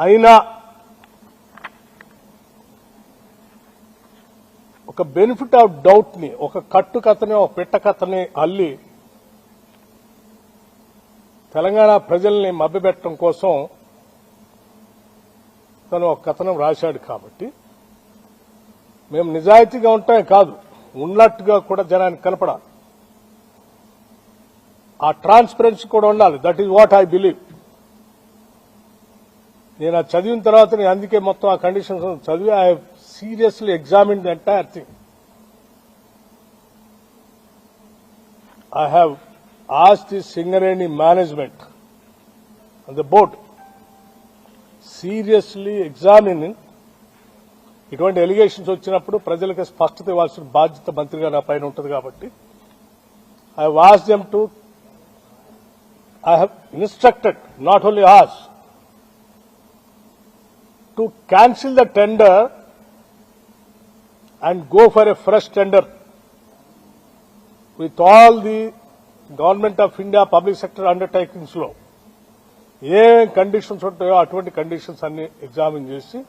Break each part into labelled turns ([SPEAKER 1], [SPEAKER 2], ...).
[SPEAKER 1] అయినా ఒక benefit of doubt ని, ఒక కట్టు కథని, ఒక పిట్ట కథని అల్లి తెలంగాణ ప్రజల్ని మభ్యపెట్టడం కోసం తను ఒక కథనం రాశాడు. కాబట్టి మేము నిజాయితీగా ఉంటామే కాదు, ఉన్నట్టుగా కూడా జనానికి కనపడాలి. ఆ ట్రాన్స్పరెన్సీ కూడా ఉండాలి. That is what I believe. నేను అది చదివిన తర్వాత నేను అందుకే మొత్తం ఆ కండిషన్స్ చదివి I seriously examine the entire thing. I have asked the Singareni management and the board seriously examining ఇటువంటి ఎలిగేషన్స్ వచ్చినప్పుడు ప్రజలకు స్పష్టత ఇవ్వాల్సిన బాధ్యత మంత్రిగా నా పైన ఉంటుంది. కాబట్టి I have asked them to, I have instructed, not only asked, to cancel the tender and go for a fresh tender with all the Government of India public sector undertakings లో ఏ కండిషన్స్ ఉంటాయో అటువంటి conditions అన్ని examine చేసి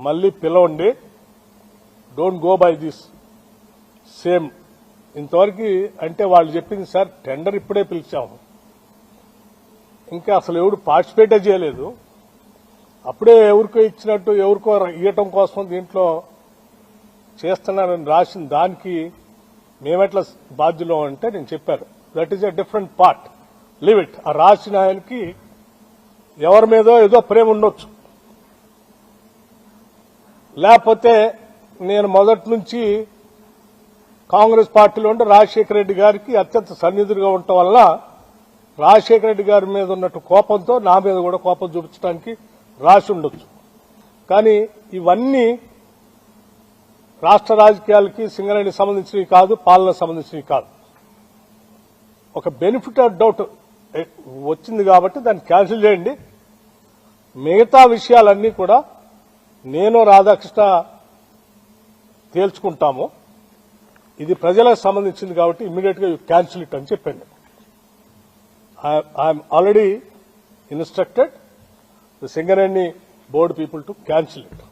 [SPEAKER 1] మళ్ళీ పిలవండి. Don't go by this same. ఇంతవరకు అంటే వాళ్ళు చెప్పింది సార్ టెండర్ ఇప్పుడే పిలిచాము, ఇంకా అసలు ఎవరు పార్టిసిపేటే చేయలేదు, అప్పుడే ఎవరికో ఇచ్చినట్టు ఎవరికో ఇవ్వటం కోసం దీంట్లో చేస్తున్నారని రాసిన దానికి మేమెట్లా బాధ్యులు అంటే నేను చెప్పాను that is a different part, leave it. ఆ రాసిన ఆయనకి ఎవరి మీదో ఏదో ప్రేమ ఉండొచ్చు, లేకపోతే నేను మొదటి నుంచి కాంగ్రెస్ పార్టీలో ఉంటే రాజశేఖర రెడ్డి గారికి అత్యంత సన్నిధులుగా ఉండటం వల్ల రాజశేఖర రెడ్డి గారి మీద ఉన్నట్టు కోపంతో నా మీద కూడా కోపం చూపించడానికి రాసి ఉండొచ్చు. కానీ ఇవన్నీ రాష్ట్ర రాజకీయాలకి సింగరేణికి సంబంధించినవి కాదు, పాలనకు సంబంధించినవి కాదు. ఒక బెనిఫిట్ ఆఫ్ డౌట్ వచ్చింది కాబట్టి దాన్ని క్యాన్సిల్ చేయండి. మిగతా విషయాలన్నీ కూడా నేను రాధాకృష్ణ తేల్చుకుంటాము. ఇది ప్రజలకు సంబంధించింది కాబట్టి ఇమ్మీడియట్ గా క్యాన్సిల్ ఇట్ అని చెప్పండి. I'm already instructed the Singareni board people to cancel it.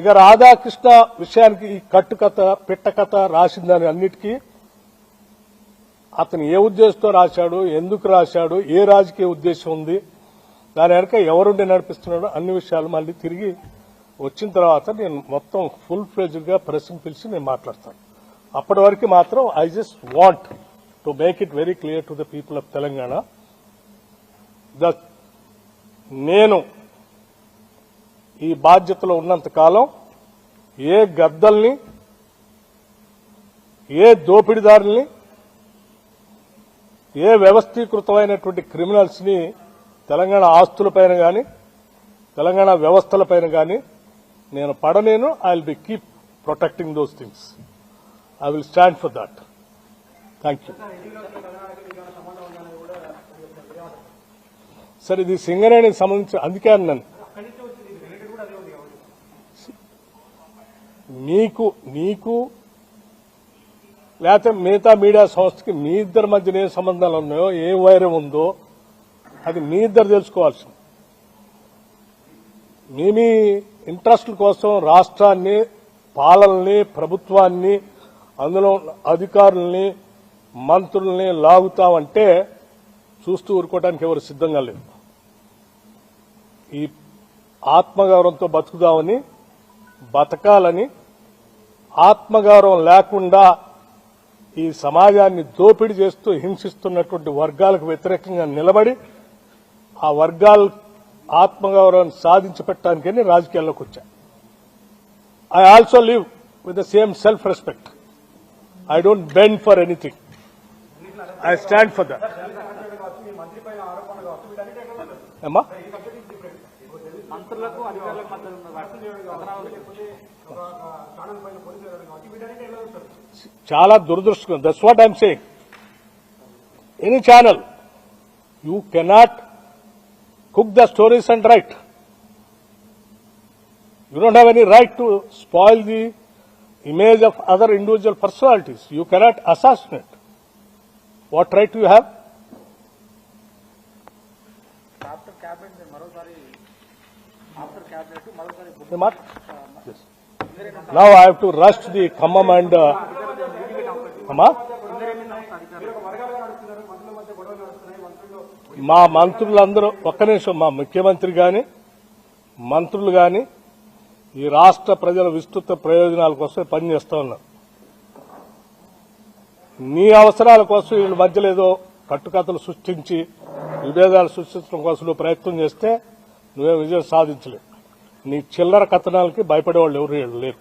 [SPEAKER 1] ఇక రాధాకృష్ణ విషయానికి ఈ కట్టు కథ, పిట్ట కథ రాసిందని అన్నిటికీ అతను ఏ ఉద్దేశంతో రాశాడు, ఎందుకు రాశాడు, ఏ రాజకీయ ఉద్దేశం ఉంది, దాని వెనక ఎవరుండి నడిపిస్తున్నాడో అన్ని విషయాలు మళ్ళీ తిరిగి వచ్చిన తర్వాత నేను మొత్తం ఫుల్ ఫ్లెడ్జ్డ్ గా ప్రెస్ని పిలిచి నేను మాట్లాడతాను. అప్పటి వరకు మాత్రం I just want to make it very clear to the people of Telangana that నేను ఈ బాధ్యతలో ఉన్నంత కాలం ఏ గద్దల్ని, ఏ దోపిడీదారుల్ని, ఏ వ్యవస్థీకృతమైనటువంటి క్రిమినల్స్ ని తెలంగాణ ఆస్తులపైన గాని తెలంగాణ వ్యవస్థలపైన గాని నేను పడలేను. I will be keep protecting those things. I will stand for that. Thank you. Sir ఇది సింగరేణికి సంబంధించి అందుకే అన్నాను నీకు లేకపోతే మిగతా మీడియా సంస్థకి మీ ఇద్దరి మధ్యన ఏ సంబంధాలు ఉన్నాయో, ఏ వైరం ఉందో అది మీ ఇద్దరు తెలుసుకోవాల్సింది. మీ ఇంట్రెస్ట్ల కోసం రాష్ట్రాన్ని, పాలనని, ప్రభుత్వాన్ని, అందులో అధికారుల్ని, మంత్రుల్ని లాగుతామంటే చూస్తూ ఊరుకోవడానికి ఎవరు సిద్ధంగా లేదు. ఈ ఆత్మగౌరవంతో బతుకుదామని, బతకాలని, ఆత్మగౌరవం లేకుండా ఈ సమాజాన్ని దోపిడీ చేస్తూ హింసిస్తున్నటువంటి వర్గాలకు వ్యతిరేకంగా నిలబడి ఆ వర్గాల ఆత్మగౌరవాన్ని సాధించి పెట్టడానికని రాజకీయాల్లోకి వచ్చా. I also live with the same self respect. I don't bend for anything. I stand for that. ఏమ్మా చాలా దురదృష్టం. That's what I'm saying. Any channel you cannot cook the stories and write. You don't have any right to spoil the image of other individual personalities. You cannot assassinate. What right do you have? Now I have to rush to the Khammam and మా మంత్రులందరూ ఒక్క నిమిషం, మా ముఖ్యమంత్రి గాని మంత్రులు గాని ఈ రాష్ట్ర ప్రజల విస్తృత ప్రయోజనాల కోసం పనిచేస్తా ఉన్నారు. నీ అవసరాల కోసం వీళ్ళ మధ్యలో ఏదో కట్టుకథలు సృష్టించి విభేదాలు సృష్టించడం కోసం నువ్వు ప్రయత్నం చేస్తే నువ్వే విజయం సాధించలేవు. నీ చిల్లర కథనాలకి భయపడేవాళ్ళు ఎవరు లేరు.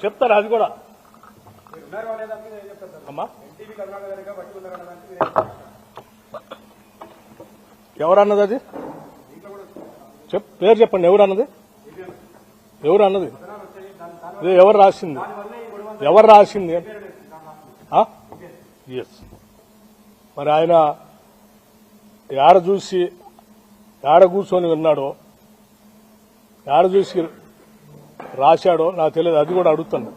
[SPEAKER 1] చెప్తారు అది కూడా. అమ్మా ఎవరన్నది అది పేరు చెప్పండి. ఎవరన్నది ఎవరు రాసింది? ఎస్. మరి ఆయన ఏడ కూర్చొని విన్నాడో, ఏడ చూసి రాశాడో నాకు తెలియదు. అది కూడా అడుగుతాను.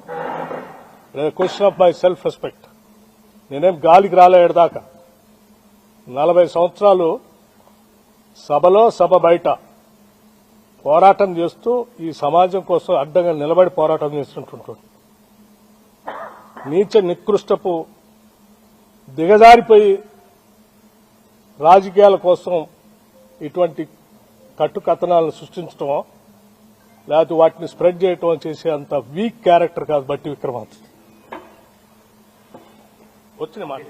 [SPEAKER 1] Question of my self respect. నేనేం గాలికి రాలేదాకా 40 సంవత్సరాలు సభలో సభ బయట పోరాటం చేస్తూ ఈ సమాజం కోసం అడ్డంగా నిలబడి పోరాటం చేస్తుంటుంటాడు. నీచ నికృష్టపు దిగజారిపోయి రాజకీయాల కోసం ఇటువంటి కట్టుకథనాలను సృష్టించడమో లేకపోతే వాటిని స్ప్రెడ్ చేయటం చేసే అంత వీక్ క్యారెక్టర్ కాదు బట్టి విక్రమార్క. వచ్చిన మాట